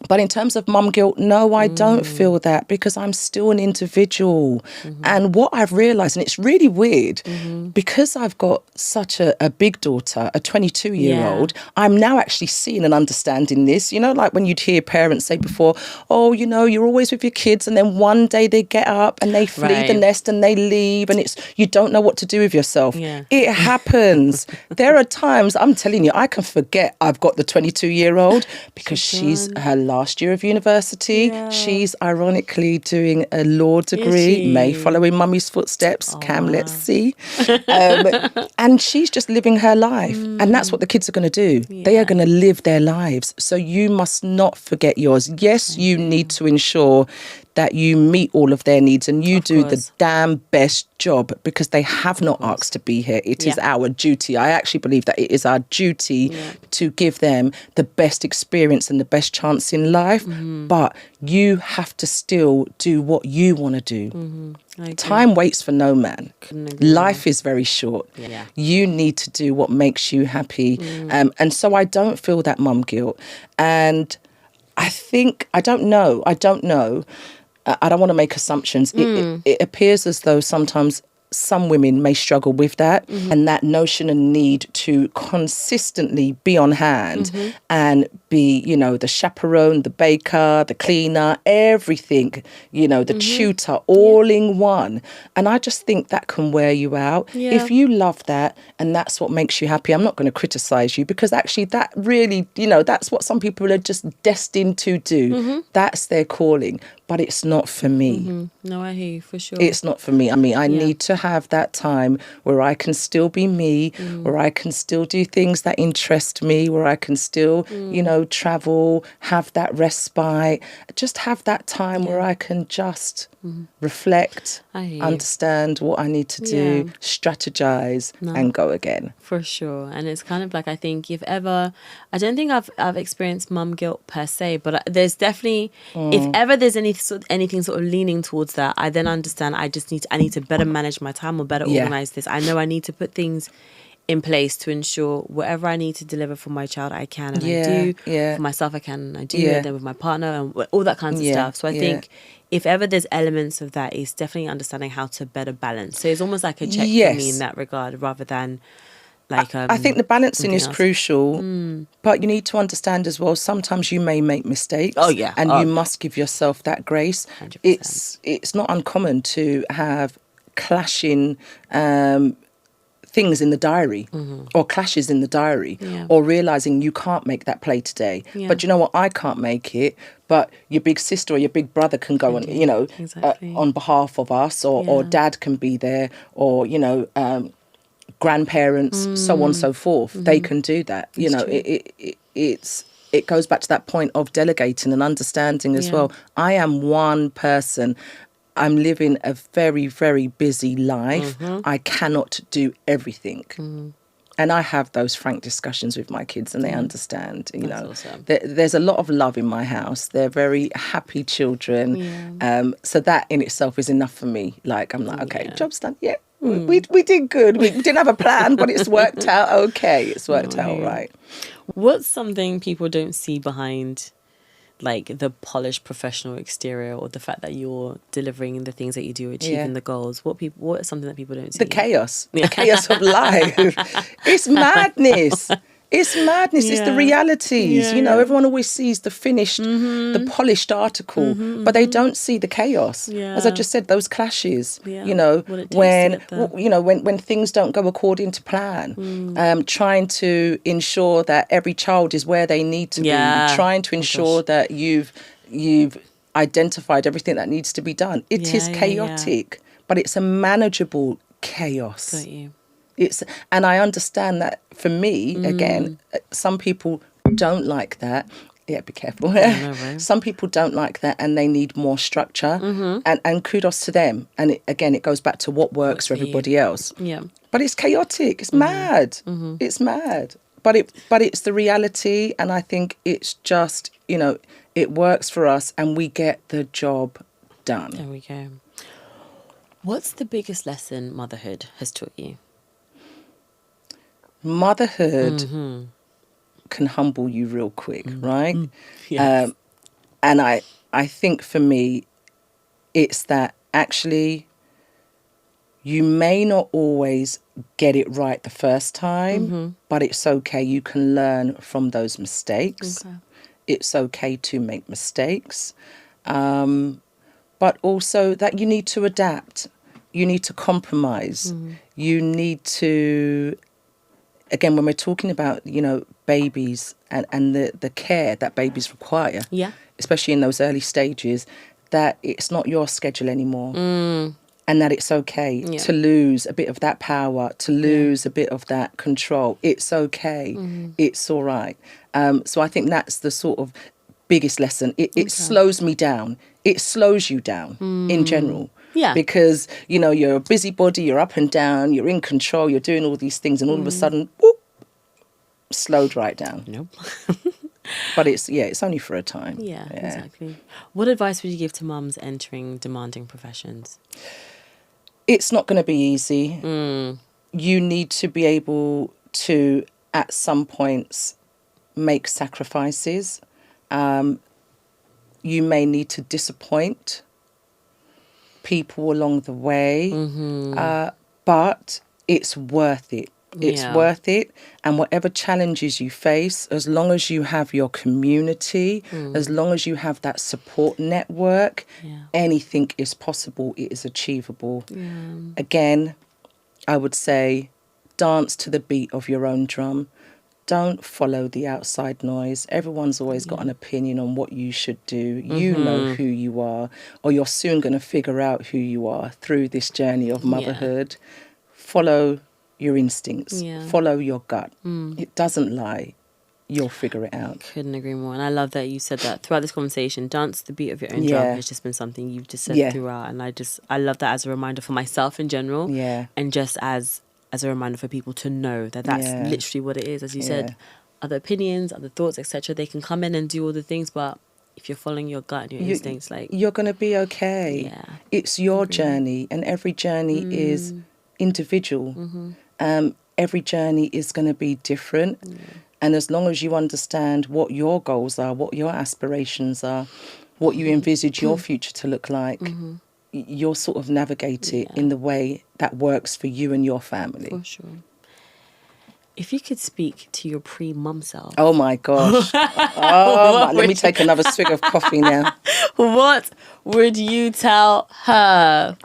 But in terms of mum guilt, no, I don't feel that, because I'm still an individual. And what I've realised, and it's really weird, because I've got such a big daughter, a 22-year-old, I'm now actually seeing and understanding this. Like when you'd hear parents say before, oh, you're always with your kids, and then one day they get up and they flee the nest and they leave, and you don't know what to do with yourself. It happens. There are times, I'm telling you, I can forget I've got the 22-year-old, because she's her last year of university. She's ironically doing a law degree, may follow in mummy's footsteps. Cam, let's see. And she's just living her life. And that's what the kids are going to do. They are going to live their lives. So you must not forget yours. Yes, you need to ensure that you meet all of their needs, and you do the damn best job, because they have not asked to be here. It is our duty. I actually believe that it is our duty to give them the best experience and the best chance in life. But you have to still do what you want to do. Time waits for no man. Life is very short. You need to do what makes you happy. And so I don't feel that mum guilt. And I think, I don't know. I don't want to make assumptions. It appears as though sometimes some women may struggle with that, and that notion and need to consistently be on hand and be, the chaperone, the baker, the cleaner, everything, the tutor, all in one. And I just think that can wear you out. If you love that and that's what makes you happy, I'm not going to criticise you, because actually that really, that's what some people are just destined to do. That's their calling. But it's not for me. No, I hear you, for sure. It's not for me. I mean, I need to have that time where I can still be me, where I can still do things that interest me, where I can still, travel, have that respite, just have that time where I can just reflect, understand what I need to do, strategize, and go again. For sure. And it's kind of like, I think if ever, I don't think I've experienced mum guilt per se, but there's definitely, if ever there's anything sort of leaning towards that, I then understand I need to better manage my time, or better organize this. I know I need to put things in place to ensure whatever I need to deliver for my child, I can and I do. For myself, I can and I do. And then with my partner and all that kinds of stuff. So I think if ever there's elements of that, it's definitely understanding how to better balance. So it's almost like a check for me in that regard, rather than like... I think the balancing is crucial, but you need to understand as well, sometimes you may make mistakes. And you must give yourself that grace. 100%. It's not uncommon to have clashing things in the diary, or clashes in the diary, or realising you can't make that play today. But you know what? I can't make it, but your big sister or your big brother can go on, on behalf of us, or dad can be there, or, grandparents, so on and so forth. They can do that. It goes back to that point of delegating and understanding as well. I am one person. I'm living a very, very busy life. I cannot do everything. And I have those frank discussions with my kids, and they understand, That's awesome. There's a lot of love in my house. They're very happy children. So that in itself is enough for me. Like, I'm like, okay, job's done. Yeah, we did good. We didn't have a plan, but it's worked out okay. It's worked out all right. What's something people don't see behind, like, the polished professional exterior, or the fact that you're delivering the things that you do, achieving the goals? What is something that people don't see? The chaos of life. It's madness. It's madness. It's the realities. Everyone always sees the finished, the polished article, but they don't see the chaos. As I just said, those clashes. When things don't go according to plan, trying to ensure that every child is where they need to be, trying to ensure that you've identified everything that needs to be done. It is chaotic, but it's a manageable chaos. Got you. And I understand that for me, again, some people don't like that. Yeah, be careful. Right? Some people don't like that, and they need more structure. And kudos to them. And it goes back to what works for everybody else. Yeah. But it's chaotic. It's mad. It's mad. But it's the reality, and I think it's just, it works for us, and we get the job done. There we go. What's the biggest lesson motherhood has taught you? Motherhood can humble you real quick, right? Yes. And I think for me, it's that actually you may not always get it right the first time, but it's okay. You can learn from those mistakes. Okay. It's okay to make mistakes. But also that you need to adapt. You need to compromise. You need to... Again, when we're talking about, babies and the care that babies require, especially in those early stages, that it's not your schedule anymore. And that it's okay to lose a bit of that power, to lose a bit of that control. It's okay. It's all right. So I think that's the sort of biggest lesson. It slows me down. It slows you down in general. Yeah. Because, you're a busybody, you're up and down, you're in control, you're doing all these things, and all of a sudden, whoop, slowed right down. Nope. But it's only for a time. Yeah, exactly. What advice would you give to mums entering demanding professions? It's not going to be easy. You need to be able to, at some points, make sacrifices. You may need to disappoint people along the way, but it's worth it. It's worth it. And whatever challenges you face, as long as you have your community, as long as you have that support network, anything is possible. It is achievable. Again, I would say dance to the beat of your own drum. Don't follow the outside noise. Everyone's always got an opinion on what you should do. You know who you are, or you're soon going to figure out who you are through this journey of motherhood. Follow your instincts. Follow your gut. It doesn't lie. You'll figure it out. Couldn't agree more. And I love that you said that throughout this conversation. Dance to the beat of your own drum has just been something you've just said throughout. And I love that as a reminder for myself in general. And just as a reminder for people to know that that's literally what it is. As you said, other opinions, other thoughts, etc. They can come in and do all the things, but if you're following your gut and your instincts, you're going to be okay. It's your journey, and every journey is individual. Every journey is going to be different. And as long as you understand what your goals are, what your aspirations are, what you envisage your future to look like, you'll sort of navigate it in the way that works for you and your family. For sure. If you could speak to your pre-mum self. Oh my gosh. Let me take another swig of coffee now. What would you tell her?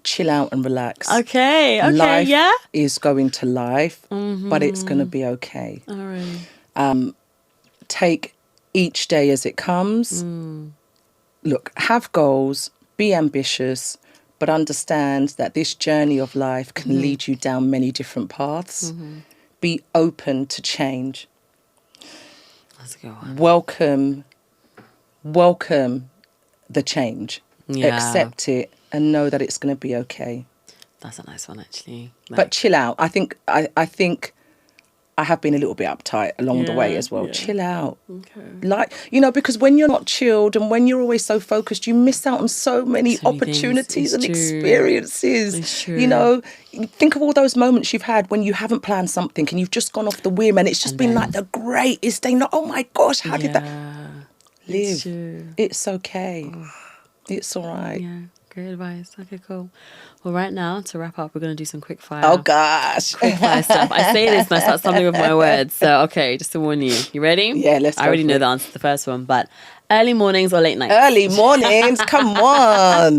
Chill out and relax. Okay, life is going to life, but it's going to be okay. All right. Take each day as it comes. Look, have goals, be ambitious, but understand that this journey of life can lead you down many different paths. Be open to change. Let's go on. Welcome the change. accept it, and know that it's going to be okay. That's a nice one, actually. But chill out. I think I have been a little bit uptight along the way as well. Chill out. Okay. Like, because when you're not chilled and when you're always so focused, you miss out on so many opportunities and experiences. It's true. Think of all those moments you've had when you haven't planned something and you've just gone off the whim and it's just been like the greatest thing. Oh my gosh, how did that? Live. It's okay. It's all right. Yeah. Great advice. Okay, cool. Well, right now, to wrap up, we're going to do some quick fire. Oh, gosh. Quick fire stuff. I say this and I start stumbling with my words. So, okay, just to warn you. You ready? Yeah, let's go. I already know the answer to the first one, but early mornings or late nights? Early mornings? Come on.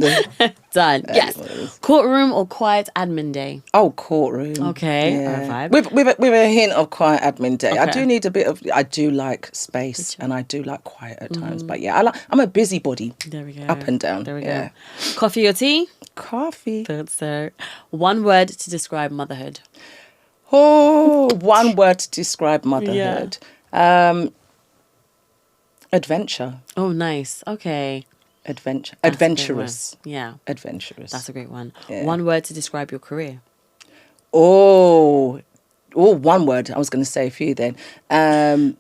Done. Yes. Courtroom or quiet admin day? Oh, courtroom. Okay. Yeah. Vibe. With a hint of quiet admin day. Okay. I do need a bit of, I do like space and I do like quiet at times. But yeah, I'm a busybody. There we go. Up and down. There we go. Coffee or tea? Coffee. Thought so. One word to describe motherhood. Oh, one word to describe motherhood. Adventure. Oh, nice. Okay. Adventurous. Yeah. Adventurous. That's a great one. Yeah. One word to describe your career. Oh, one word. I was going to say a few then. You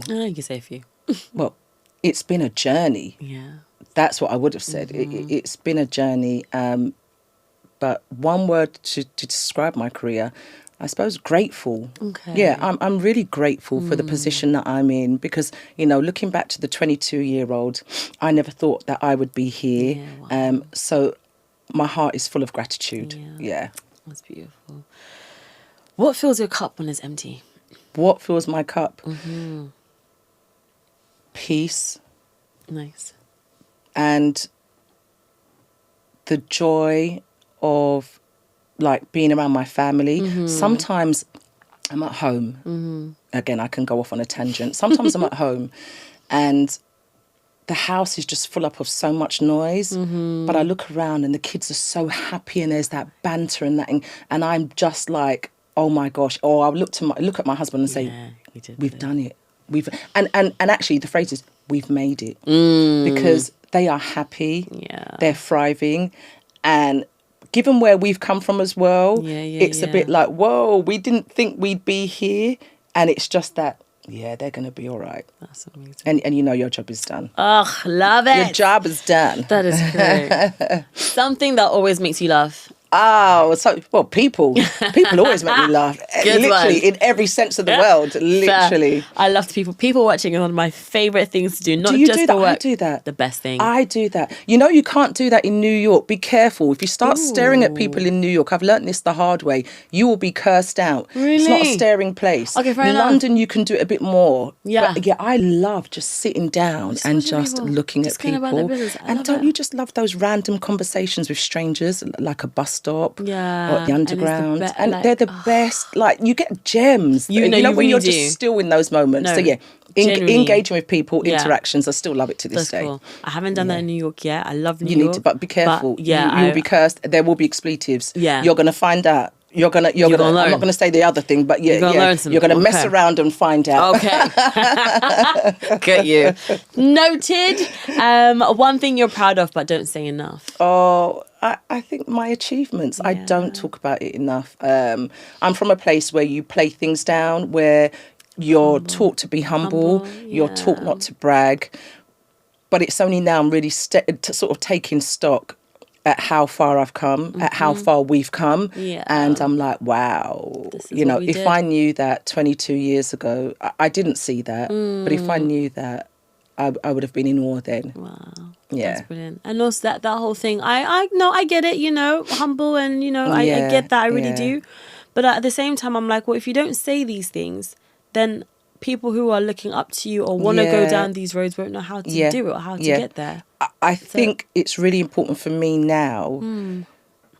can say a few. Well, it's been a journey. Yeah. That's what I would have said. It's been a journey. But one word to describe my career, I suppose, grateful. Okay. Yeah, I'm really grateful for the position that I'm in because, looking back to the 22-year-old, I never thought that I would be here. Yeah, wow. So my heart is full of gratitude. Yeah. That's beautiful. What fills your cup when it's empty? What fills my cup? Mm-hmm. Peace. Nice. And the joy of like being around my family. Mm-hmm. Sometimes I'm at home. Mm-hmm. Again, I can go off on a tangent. Sometimes I'm at home and the house is just full up of so much noise. Mm-hmm. But I look around and the kids are so happy and there's that banter and that, and I'm just like, oh my gosh. Or I'll look at my husband and say, we've done it. And actually the phrase is, we've made it. Because they are happy. Yeah. They're thriving. And given where we've come from as well, it's a bit like, whoa, we didn't think we'd be here. And it's just that, they're going to be all right. That's amazing. And your job is done. Oh, love it. Your job is done. That is great. Something that always makes you laugh. Oh, people always make me laugh. Literally, in every sense of the world. Literally. I love people watching is one of my favourite things to do. Not do you just do that? the work. I do that. The best thing. I do that. You can't do that in New York. Be careful. If you start staring at people in New York, I've learnt this the hard way, you will be cursed out. Really? It's not a staring place. Okay, fair in enough. London, you can do it a bit more. Yeah. But I love just sitting down and just people. looking Just at going about their people. business. And don't you just love those random conversations with strangers, like a bus stop? Yeah. Or at the underground. And They're the best. Like, you get gems. You when really you're do. just still in those moments. No, So, genuinely. engaging with people, interactions, I still love it to this day. Cool. I haven't done that in New York yet. I love New York. You need to, but be careful. But, you will be cursed. There will be expletives. Yeah. You're going to find out. You're gonna learn. I'm not going to say the other thing, but you're going to mess around and find out. Okay. Get you. Noted. One thing you're proud of, but don't say enough. Oh, I think my achievements. I don't talk about it enough. I'm from a place where you play things down, where you're taught to be humble. You're taught not to brag. But it's only now I'm really sort of taking stock at how far I've come, at how far we've come. Yeah. And I'm like, wow. If I knew that 22 years ago, I didn't see that. But if I knew that, I would have been in awe then. Wow. Yeah. That's brilliant. And also that whole thing, I get it, humble and, I get that, I really do. But at the same time, I'm like, well, if you don't say these things, then people who are looking up to you or want to go down these roads won't know how to do it or how to get there. I think it's really important for me now,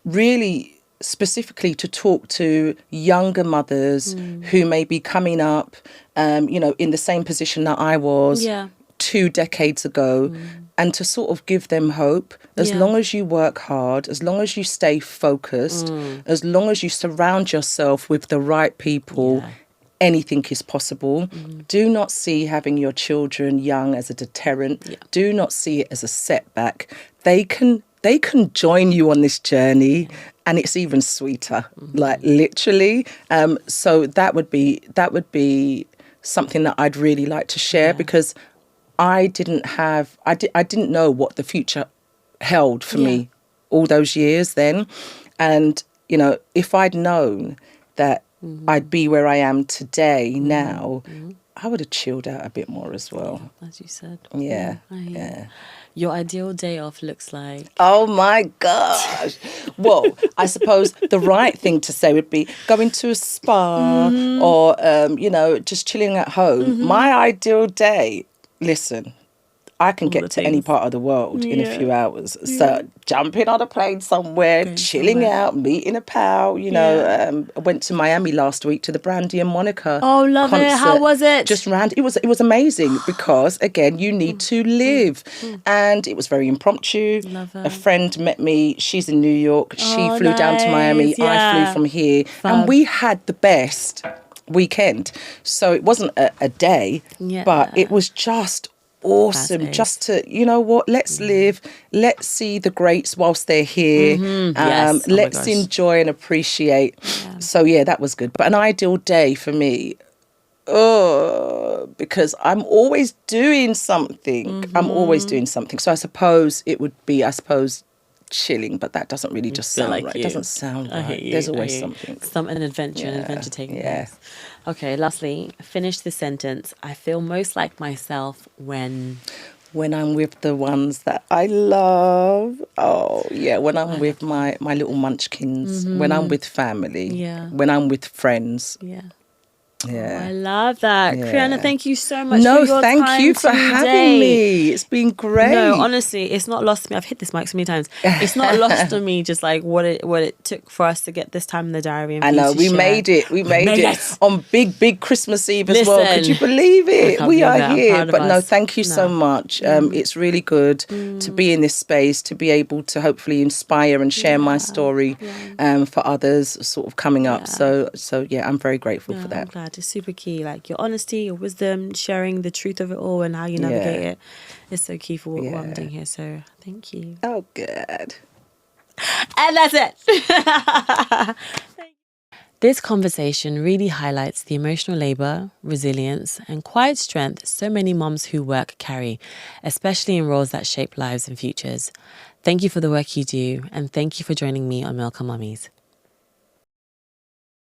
really specifically to talk to younger mothers who may be coming up, in the same position that I was 2 decades ago, and to sort of give them hope. As long as you work hard, as long as you stay focused, as long as you surround yourself with the right people, anything is possible. Do not see having your children young as a deterrent. Yeah. Do not see it as a setback. They can join you on this journey, and it's even sweeter, like literally. So that would be something that I'd really like to share, because I didn't know what the future held for me all those years then. And, you know, if I'd known that I'd be where I am today now, I would have chilled out a bit more as well. As you said. Yeah. Your ideal day off looks like... Oh, my gosh. Well, I suppose the right thing to say would be going to a spa or, you know, just chilling at home. My ideal day, listen, I can get to any part of the world in a few hours. So jumping on a plane somewhere, chilling out, meeting a pal. You know, I went to Miami last week to the Brandy and Monica love concert. it. How was it? Just it was amazing, because again, you need to live, and it was very impromptu. Love her. A friend met me. She's in New York. She flew down to Miami. Yeah. I flew from here, and we had the best weekend. So it wasn't a day, but it was just awesome. Just to, you know what, let's live, let's see the greats whilst they're here. Let's enjoy and appreciate. So that was good. But an ideal day for me, because I'm always doing something. So I suppose it would be, chilling, but that doesn't really just sound right. It doesn't sound right. There's always something. An adventure taking place. Okay, lastly, finish the sentence. I feel most like myself when I'm with the ones that I love. Oh, yeah, when I'm with my little munchkins, when I'm with family, when I'm with friends. Yeah. Oh, I love that. Yeah. Creanna, thank you so much for your time. No, thank you for having me. It's been great. No, honestly, it's not lost to me. I've hit this mic so many times. It's not lost to me just like what it took for us to get this time in the diary. And I know, we made it. We made it on big Christmas Eve as well. Could you believe it? We are here. But no, thank you so much. It's really good to be in this space, to be able to hopefully inspire and share my story for others sort of coming up. So I'm very grateful for that. I'm glad. It's super key, like your honesty, your wisdom, sharing the truth of it all and how you navigate it. It's so key for what I'm doing here. So thank you. Oh, good. And that's it. This conversation really highlights the emotional labour, resilience and quiet strength so many moms who work carry, especially in roles that shape lives and futures. Thank you for the work you do, and thank you for joining me on Milk Mummies.